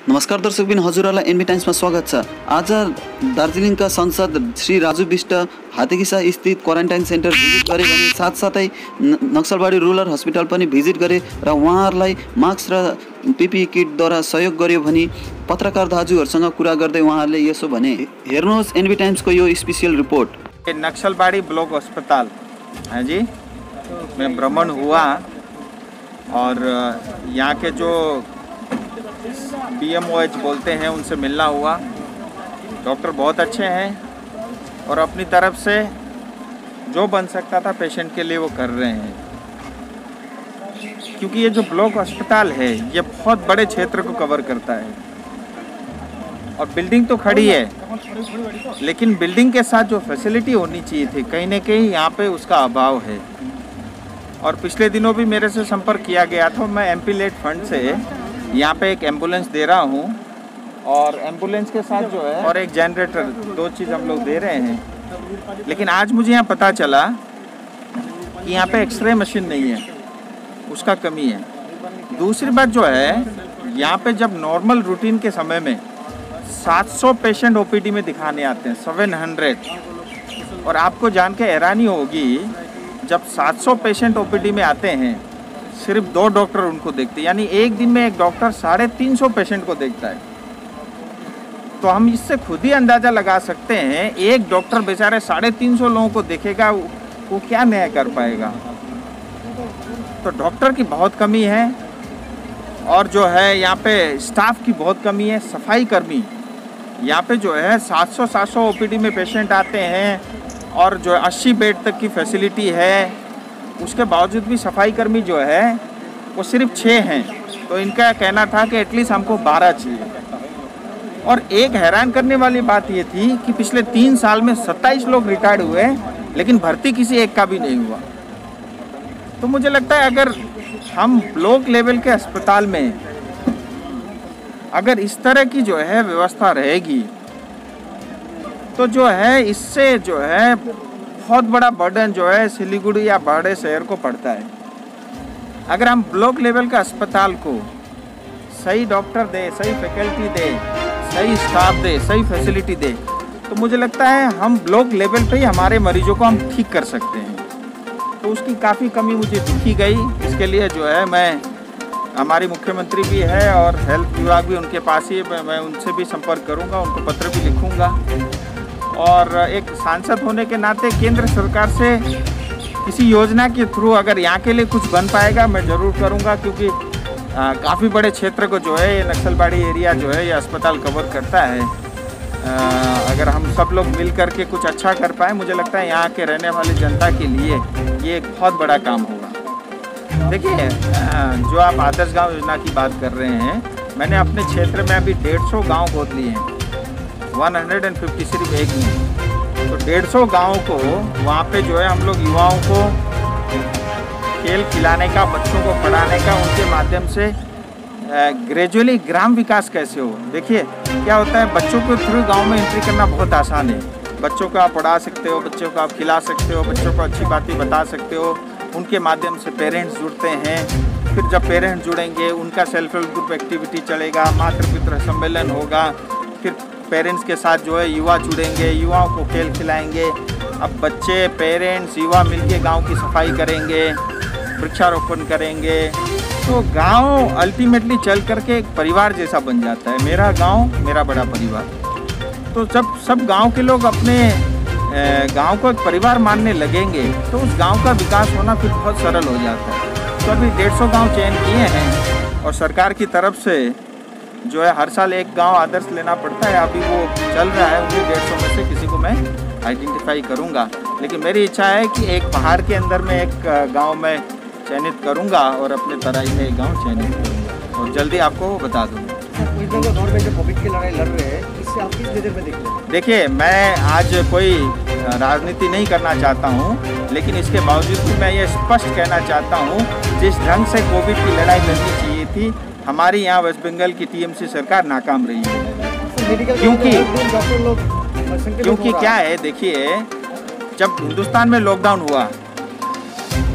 नमस्कार दर्शकबिन, हजुरहरूलाई एनबी टाइम्समा स्वागत छ। आज दार्जिलिङका सांसद श्री राजु विष्ट हातेकिसा स्थित क्वारेन्टाइन सेन्टर भिजिट गरे भने साथसाथै नक्सलबाडी रुरल हस्पिटल पनि भिजिट गरे र उहाँहरूलाई मास्क र पीपीई किटद्वारा सहयोग गर्यो भनी पत्रकार दाजुहरूसँग कुरा गर्दै उहाँहरूले यसो भने। हेर्नुहोस् एनबी टाइम्सको यो स्पेशल रिपोर्ट। नक्सलबाड़ी ब्लॉक अस्पताल है जी, मैं भ्रमण हुआ और यहाँ के जो BMOH बोलते हैं उनसे मिलना हुआ। डॉक्टर बहुत अच्छे हैं और अपनी तरफ से जो बन सकता था पेशेंट के लिए वो कर रहे हैं, क्योंकि ये जो ब्लॉक अस्पताल है ये बहुत बड़े क्षेत्र को कवर करता है। और बिल्डिंग तो खड़ी है, लेकिन बिल्डिंग के साथ जो फैसिलिटी होनी चाहिए थी कहीं ना कहीं यहाँ पे उसका अभाव है। और पिछले दिनों भी मेरे से संपर्क किया गया था। मैं MP लेट फंड से यहाँ पे एक एम्बुलेंस दे रहा हूँ और एम्बुलेंस के साथ जो है और एक जनरेटर, 2 चीज़ हम लोग दे रहे हैं। लेकिन आज मुझे यहाँ पता चला कि यहाँ पे एक्सरे मशीन नहीं है, उसका कमी है। दूसरी बात जो है, यहाँ पे जब नॉर्मल रूटीन के समय में 700 पेशेंट OPD में दिखाने आते हैं, 700। और आपको जान के हैरानी होगी, जब 700 पेशेंट OPD में आते हैं सिर्फ 2 डॉक्टर उनको देखते हैं, यानी एक दिन में एक डॉक्टर 350 पेशेंट को देखता है। तो हम इससे खुद ही अंदाज़ा लगा सकते हैं, एक डॉक्टर बेचारे 350 लोगों को देखेगा, वो क्या न्याय कर पाएगा। तो डॉक्टर की बहुत कमी है और जो है यहाँ पे स्टाफ की बहुत कमी है। सफाई कर्मी यहाँ पे जो है 700 OPD में पेशेंट आते हैं और जो 80 बेड तक की फैसिलिटी है, उसके बावजूद भी सफाई कर्मी जो है वो सिर्फ 6 हैं। तो इनका कहना था कि एटलीस्ट हमको 12 चाहिए। और एक हैरान करने वाली बात ये थी कि पिछले 3 साल में 27 लोग रिटायर्ड हुए, लेकिन भर्ती किसी एक का भी नहीं हुआ। तो मुझे लगता है अगर हम ब्लॉक लेवल के अस्पताल में अगर इस तरह की जो है व्यवस्था रहेगी तो जो है इससे जो है बहुत बड़ा बर्डन जो है सिलीगुड़ी या बड़े शहर को पड़ता है। अगर हम ब्लॉक लेवल का अस्पताल को सही डॉक्टर दे, सही फैकल्टी दे, सही स्टाफ दे, सही फैसिलिटी दे, तो मुझे लगता है हम ब्लॉक लेवल पे ही हमारे मरीजों को हम ठीक कर सकते हैं। तो उसकी काफ़ी कमी मुझे दिखी गई। इसके लिए जो है मैं, हमारी मुख्यमंत्री भी है और हेल्थ विभाग भी उनके पास ही, मैं उनसे भी संपर्क करूँगा, उनको पत्र भी लिखूँगा। और एक सांसद होने के नाते केंद्र सरकार से किसी योजना के थ्रू अगर यहाँ के लिए कुछ बन पाएगा मैं ज़रूर करूँगा, क्योंकि काफ़ी बड़े क्षेत्र को जो है ये नक्सलबाड़ी एरिया जो है ये अस्पताल कवर करता है। अगर हम सब लोग मिल कर के कुछ अच्छा कर पाए, मुझे लगता है यहाँ के रहने वाली जनता के लिए ये एक बहुत बड़ा काम होगा। देखिए, जो आप आदर्श गाँव योजना की बात कर रहे हैं, मैंने अपने क्षेत्र में अभी 150 गाँव गोद लिए हैं, 150 सिर्फ एक में। तो 150 गाँव को वहाँ पे जो है हम लोग युवाओं को खेल खिलाने का, बच्चों को पढ़ाने का, उनके माध्यम से ग्रेजुअली ग्राम विकास कैसे हो। देखिए क्या होता है, बच्चों को थ्रू गांव में एंट्री करना बहुत आसान है। बच्चों को आप पढ़ा सकते हो, बच्चों को आप खिला सकते हो, बच्चों को अच्छी बातें बता सकते हो। उनके माध्यम से पेरेंट्स जुड़ते हैं, फिर जब पेरेंट्स जुड़ेंगे उनका सेल्फ हेल्प ग्रुप एक्टिविटी चलेगा, मातृ पितृ सम्मेलन होगा, फिर पेरेंट्स के साथ जो है युवा जुड़ेंगे, युवाओं को खेल खिलाएंगे। अब बच्चे, पेरेंट्स, युवा मिलके गांव की सफाई करेंगे, वृक्षारोपण करेंगे, तो गांव अल्टीमेटली चल करके एक परिवार जैसा बन जाता है। मेरा गांव मेरा बड़ा परिवार। तो जब सब गांव के लोग अपने गांव को एक परिवार मानने लगेंगे तो उस गांव का विकास होना फिर बहुत सरल हो जाता है। तो अभी 150 गाँव चयन किए हैं और सरकार की तरफ से जो है हर साल एक गांव आदर्श लेना पड़ता है, अभी वो चल रहा है। उनके 150 में से किसी को मैं आइडेंटिफाई करूंगा, लेकिन मेरी इच्छा है कि एक पहाड़ के अंदर में एक गांव में चयनित करूंगा और अपने तराई में एक गांव चयनित करूंगा और जल्दी आपको बता दूंगा। गवर्नमेंट जो कोविड की लड़ाई लड़ रहे हैं, इससे आप किस नज़र में देखते हैं? देखिए, मैं आज कोई राजनीति नहीं करना चाहता हूँ, लेकिन इसके बावजूद भी मैं ये स्पष्ट कहना चाहता हूँ, जिस ढंग से कोविड की लड़ाई लड़नी चाहिए थी, हमारी यहाँ वेस्ट बंगाल की TMC सरकार नाकाम रही है। क्योंकि क्या है, देखिए, जब हिंदुस्तान में लॉकडाउन हुआ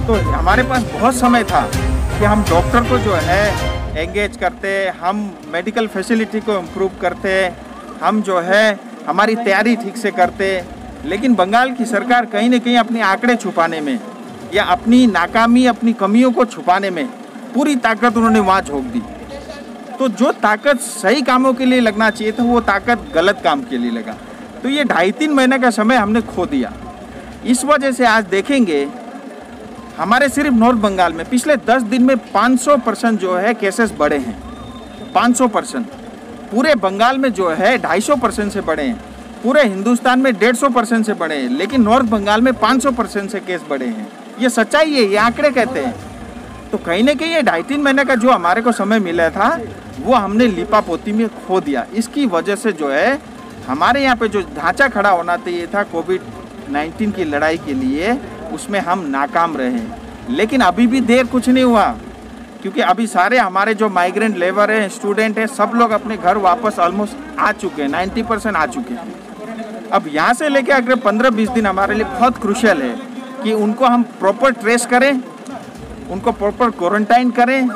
तो हमारे पास बहुत समय था कि हम डॉक्टर को जो है एंगेज करते, हम मेडिकल फैसिलिटी को इम्प्रूव करते, हम जो है हमारी तैयारी ठीक से करते। लेकिन बंगाल की सरकार कहीं न कहीं अपने आंकड़े छुपाने में या अपनी नाकामी, अपनी कमियों को छुपाने में पूरी ताकत उन्होंने वहाँ झोंक दी। तो जो ताकत सही कामों के लिए लगना चाहिए था वो ताकत गलत काम के लिए लगा। तो ये 2.5-3 महीने का समय हमने खो दिया। इस वजह से आज देखेंगे हमारे सिर्फ नॉर्थ बंगाल में पिछले 10 दिन में 500% जो है केसेस बढ़े हैं। 500%। पूरे बंगाल में जो है 250% से बढ़े हैं। पूरे हिंदुस्तान में 150% से बढ़े हैं, लेकिन नॉर्थ बंगाल में 500% से केस बढ़े हैं। ये सच्चाई है, ये आंकड़े कहते हैं। तो कहीं ना कहीं ये 2.5-3 महीने का जो हमारे को समय मिला था वो हमने लिपापोती में खो दिया। इसकी वजह से जो है हमारे यहाँ पे जो ढांचा खड़ा होना चाहिए था कोविड-19 की लड़ाई के लिए, उसमें हम नाकाम रहे। लेकिन अभी भी देर कुछ नहीं हुआ, क्योंकि अभी सारे हमारे जो माइग्रेंट लेबर हैं, स्टूडेंट हैं, सब लोग अपने घर वापस ऑलमोस्ट आ चुके हैं, 90% आ चुके हैं। अब यहाँ से लेके अगर 15-20 दिन हमारे लिए बहुत क्रूशियल है कि उनको हम प्रॉपर ट्रेस करें, उनको प्रॉपर क्वारंटाइन करें।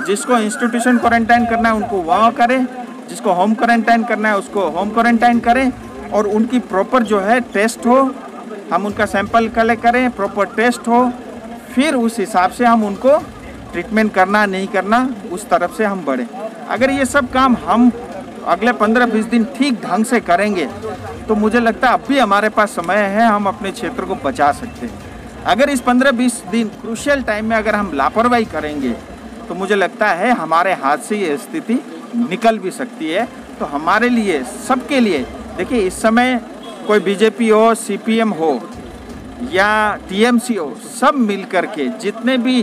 जिसको इंस्टीट्यूशन क्वारंटाइन करना है उनको वहाँ करें, जिसको होम क्वारंटाइन करना है उसको होम क्वारंटाइन करें, और उनकी प्रॉपर जो है टेस्ट हो, हम उनका सैंपल कलेक्ट करें, प्रॉपर टेस्ट हो, फिर उस हिसाब से हम उनको ट्रीटमेंट करना नहीं करना उस तरफ से हम बढ़ें। अगर ये सब काम हम अगले 15-20 दिन ठीक ढंग से करेंगे तो मुझे लगता है अब भी हमारे पास समय है, हम अपने क्षेत्र को बचा सकते हैं। अगर इस 15-20 दिन क्रूशियल टाइम में अगर हम लापरवाही करेंगे तो मुझे लगता है हमारे हाथ से ये स्थिति निकल भी सकती है। तो हमारे लिए, सबके लिए, देखिए इस समय कोई बीजेपी हो, सीपीएम हो या टीएमसी हो, सब मिल करके जितने भी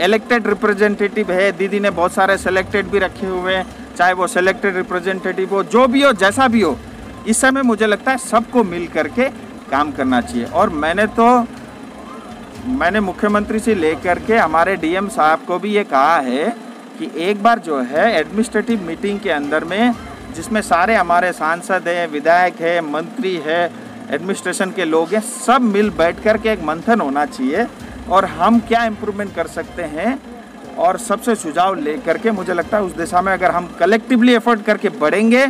इलेक्टेड रिप्रेजेंटेटिव है, दीदी ने बहुत सारे सेलेक्टेड भी रखे हुए हैं, चाहे वो सेलेक्टेड रिप्रेजेंटेटिव हो, जो भी हो, जैसा भी हो, इस समय मुझे लगता है सबको मिल करके काम करना चाहिए। और मैंने मुख्यमंत्री से लेकर के हमारे डीएम साहब को भी ये कहा है कि एक बार जो है एडमिनिस्ट्रेटिव मीटिंग के अंदर में, जिसमें सारे हमारे सांसद हैं, विधायक है, मंत्री है, एडमिनिस्ट्रेशन के लोग हैं, सब मिल बैठ कर के एक मंथन होना चाहिए और हम क्या इम्प्रूवमेंट कर सकते हैं और सबसे सुझाव ले करके मुझे लगता है उस दिशा में अगर हम कलेक्टिवली एफर्ट करके बढ़ेंगे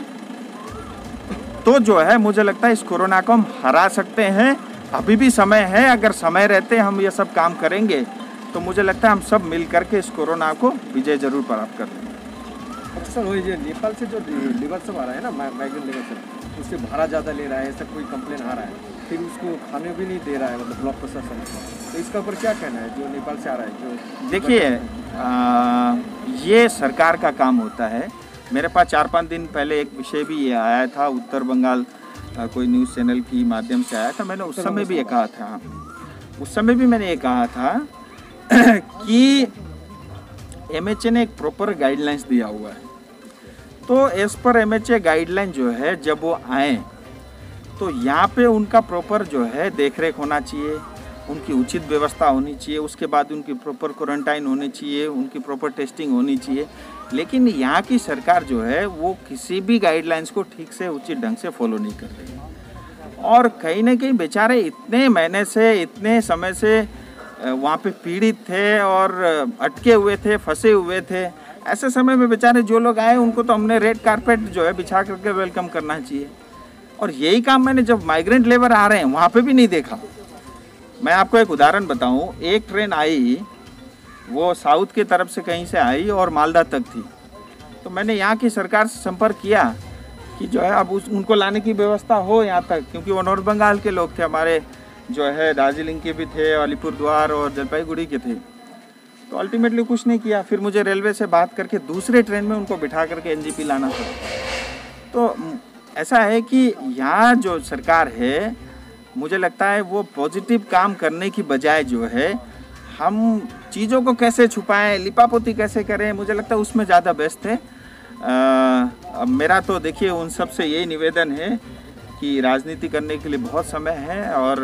तो जो है मुझे लगता है इस कोरोना को हम हरा सकते हैं। अभी भी समय है, अगर समय रहते हम ये सब काम करेंगे तो मुझे लगता है हम सब मिल करके इस कोरोना को विजय जरूर प्राप्त कर लेंगे। अच्छा सर, वही जो नेपाल से जो लेबर सब आ रहा है ना, माइग्रेंट लेबर सब, उससे भाड़ा ज़्यादा ले रहा है, ऐसा कोई कंप्लेन आ रहा है, फिर उसको खाने भी नहीं दे रहा है, मतलब ब्लॉक प्रशासन। तो इसका ऊपर क्या कहना है जो नेपाल से आ रहा है? जो देखिए ये सरकार का काम होता है। मेरे पास 4-5 दिन पहले एक विषय भी ये आया था, उत्तर बंगाल कोई न्यूज़ चैनल की माध्यम से आया था। मैंने उस समय भी ये कहा था, उस समय भी मैंने ये कहा था कि एमएचए ने एक प्रॉपर गाइडलाइंस दिया हुआ है। तो एज पर एमएचए गाइडलाइन जो है, जब वो आए तो यहाँ पे उनका प्रॉपर जो है देखरेख होना चाहिए, उनकी उचित व्यवस्था होनी चाहिए, उसके बाद उनकी प्रॉपर क्वारंटाइन होनी चाहिए, उनकी प्रॉपर टेस्टिंग होनी चाहिए। लेकिन यहाँ की सरकार जो है वो किसी भी गाइडलाइंस को ठीक से उचित ढंग से फॉलो नहीं कर रही है। और कहीं ना कहीं बेचारे इतने महीने से, इतने समय से वहाँ पे पीड़ित थे और अटके हुए थे, फंसे हुए थे। ऐसे समय में बेचारे जो लोग आए उनको तो हमने रेड कारपेट जो है बिछा करके वेलकम करना चाहिए। और यही काम मैंने जब माइग्रेंट लेबर आ रहे हैं वहाँ पे भी नहीं देखा। मैं आपको एक उदाहरण बताऊँ, एक ट्रेन आई, वो साउथ की तरफ से कहीं से आई और मालदा तक थी। तो मैंने यहाँ की सरकार से संपर्क किया कि जो है अब उनको लाने की व्यवस्था हो यहाँ तक, क्योंकि वो नॉर्थ बंगाल के लोग थे, हमारे जो है दार्जिलिंग के भी थे, अलीपुरद्वार और जलपाईगुड़ी के थे। तो अल्टीमेटली कुछ नहीं किया। फिर मुझे रेलवे से बात करके दूसरे ट्रेन में उनको बिठा करके एनजीपी लाना था। तो ऐसा है कि यहाँ जो सरकार है, मुझे लगता है वो पॉजिटिव काम करने की बजाय जो है हम चीज़ों को कैसे छुपाएं, लिपापोती कैसे करें, मुझे लगता है उसमें ज़्यादा व्यस्त है। अब मेरा तो देखिए उन सब से यही निवेदन है कि राजनीति करने के लिए बहुत समय है और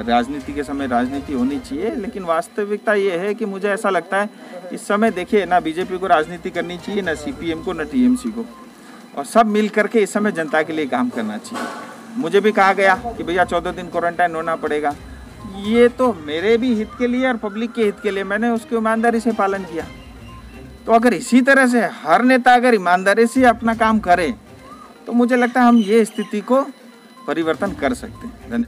राजनीति के समय राजनीति होनी चाहिए। लेकिन वास्तविकता ये है कि मुझे ऐसा लगता है इस समय देखिए ना बीजेपी को राजनीति करनी चाहिए, ना सीपीएम को, ना टीएमसी को, और सब मिल करके इस समय जनता के लिए काम करना चाहिए। मुझे भी कहा गया कि भैया 14 दिन क्वारंटाइन होना पड़ेगा, ये तो मेरे भी हित के लिए और पब्लिक के हित के लिए मैंने उसकी ईमानदारी से पालन किया। तो अगर इसी तरह से हर नेता अगर ईमानदारी से अपना काम करे तो मुझे लगता है हम ये स्थिति को परिवर्तन कर सकते हैं। धन्यवाद।